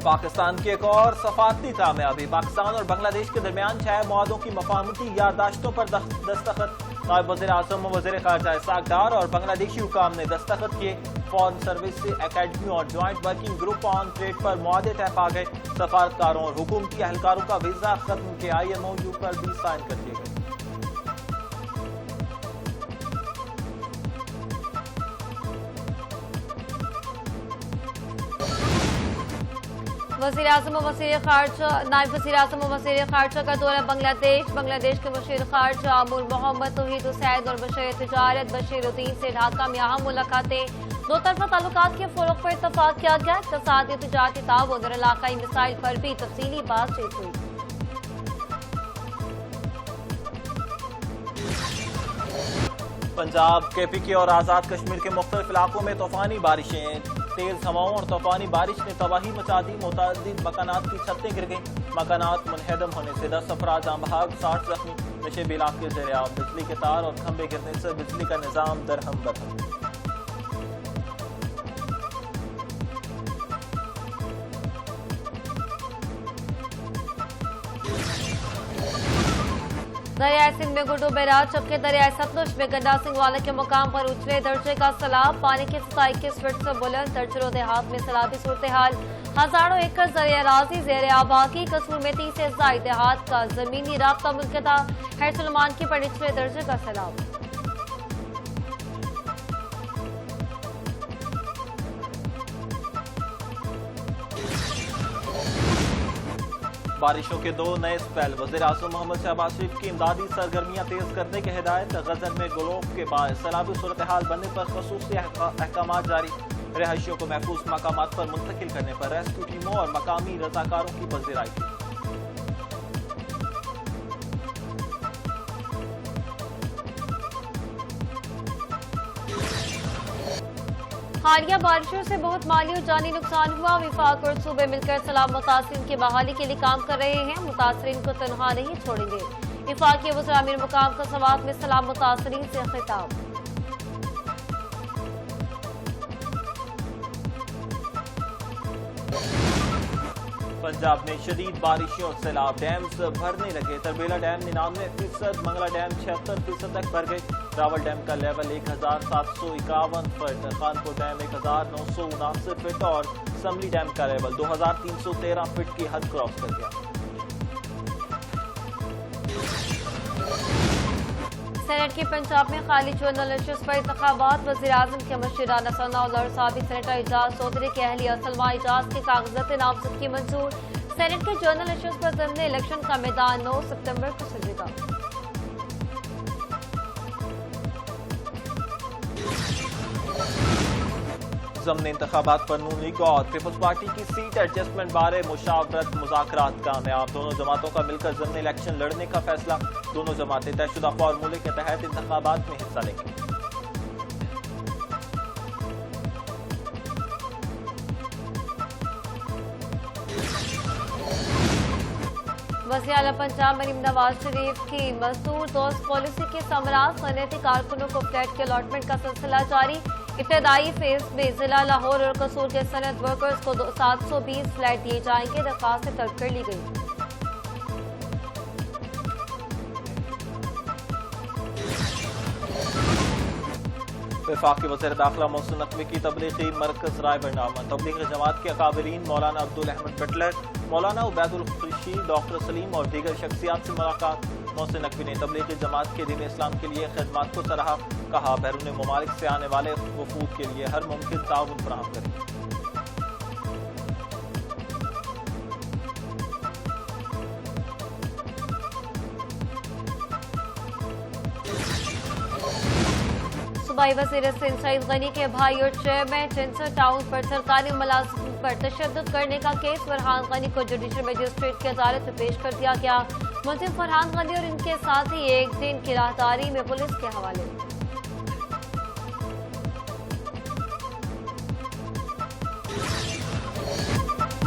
پاکستان کی ایک اور سفارتی کامیابی، پاکستان اور بنگلہ دیش کے درمیان 6 معاہدوں کی مفاہمتی یادداشتوں پر دستخط۔ نائب وزیر اعظم و وزیر خارجہ اسحاق ڈار اور بنگلہ دیشی حکام نے دستخط کیے۔ فارن سروس اکیڈمیوں اور joint working group on trade پر معاہدے طے پا گئے۔ سفارتکاروں اور حکومتی اہلکاروں کا ویزا ختم کے IMOU پر بھی سائن کر دیے گئے۔ وزیر اعظم و وزیر خارجہ نائب وزیر اعظم و وزیر خارجہ کا دورہ بنگلہ دیش کے مشیر خارجہ امور محمد توحید السعید اور بشیر تجارت بشیر الدین سے ڈھاکہ میں اہم ملاقاتیں۔ دو طرفہ تعلقات کے فروغ پر اتفاق کیا گیا۔ اقتصادی تجارتی تعاون اور علاقائی مسائل پر بھی تفصیلی بات چیت ہوئی۔ پنجاب KPK اور آزاد کشمیر کے مختلف علاقوں میں طوفانی بارشیں، تیز ہواؤں اور طوفانی بارش نے تباہی مچا دی۔ متعدد مکانات کی چھتیں گر گئیں، مکانات منہدم ہونے سے 10 افراد جاں بحق، 60 زخمی۔ نشیب علاقے زیر آب، بجلی کے تار اور کھمبے گرنے سے بجلی کا نظام درہم برہم۔ دریائے سندھ میں گڈو بیراج، جبکہ دریائے ستلج میں گنڈا سنگھ والا کے مقام پر اچھلے درجے کا سیلاب۔ پانی کی سطح 21 فٹ سے بلند، درجنوں دیہات میں سیلابی صورتحال۔ ہزاروں ایکڑ زرعی اراضی زیر آبادی، قصور میں 30 سے زائد دیہات کا زمینی رابطہ منقطع۔ خیر سلمان کی پر نچلے درجے کا سیلاب۔ بارشوں کے 2 نئے سپیل، وزیر اعظم محمد شہباز شریف کی امدادی سرگرمیاں تیز کرنے کی ہدایت۔ غزل میں گلوف کے باعث سیلابی صورتحال بننے پر خصوصی احکامات جاری۔ رہائشیوں کو محفوظ مقامات پر منتقل کرنے پر ریسکیو ٹیموں اور مقامی رضاکاروں کی پذیرائی کی۔ حالیہ بارشوں سے بہت مالی اور جانی نقصان ہوا۔ وفاق اور صوبے مل کر سیلاب متاثرین کی بحالی کے لیے کام کر رہے ہیں، متاثرین کو تنہا نہیں چھوڑیں گے۔ وفاقی وزیر امیر مقام کا سوات میں سیلاب متاثرین سے خطاب۔ پنجاب میں شدید بارشوں اور سیلاب، ڈیمز بھرنے لگے۔ تربیلا ڈیم 99%، منگلا ڈیم 76% تک بھر گئے۔ راول ڈیم کا level 1751 foot, Khanpur dam 1979 foot اور سملی ڈیم کا لیول 2313 فٹ کی حد کراس کر گیا۔ سینیٹ کی پنجاب میں خالی جنرل ایشوز پر انتخابات۔ وزیر اعظم کے مشیر رانا ثناءاللہ اور سابق سینیٹر اعجاز چودھری کی اہلیہ سلمیٰ اعجاز کے کاغذات نامزدگی منظور۔ سینیٹ کے جنرل ایشوز پر ضمن الیکشن کا میدان 9 ستمبر کو سجے گا۔ ضمن انتخابات پر نون لیگ اور پیپلز پارٹی کی سیٹ ایڈجسٹمنٹ بارے مشاورت مذاکرات کامیاب۔ دونوں جماعتوں کا مل کر ضمن الیکشن لڑنے کا فیصلہ۔ دونوں جماعتیں طے شدہ فارمولے کے تحت انتخابات میں حصہ لیں گی۔ وزیر اعلیٰ پنجاب مریم نواز شریف کی مزدور دوست پالیسی کے ثمرات، صنعتی کارکنوں کو فلیٹ کے الاٹمنٹ کا سلسلہ جاری۔ ابتدائی فیز میں ضلع لاہور اور قصور کے صنعت ورکرز کو 720 فلیٹ دیے جائیں گے۔ درخواستیں طلب کر لی گئی۔ وفاقی وزیر داخلہ محسن نقوی کی تبلیغی مرکز رائے برنامہ۔ تبلیغی جماعت کے اکابرین مولانا عبدالاحمد بٹلر، مولانا عبید الرشید، ڈاکٹر سلیم اور دیگر شخصیات سے ملاقات۔ محسن نقوی نے تبلیغی جماعت کے دین اسلام کے لیے خدمات کو سراہا، کہا بیرون ممالک سے آنے والے وفود کے لیے ہر ممکن تعاون فراہم کریں۔ صوبائی وزیر سندھ سعید غنی کے بھائی اور چیئرمین ٹینسر ٹاؤن پر سرکاری ملازمین پر تشدد کرنے کا کیس فرحان غنی کو جوڈیشل مجسٹریٹ کی عدالت میں پیش کر دیا گیا۔ ملزم فرحان غنی اور ان کے ساتھی 1 دن کی راہداری میں پولیس کے حوالے۔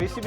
PCB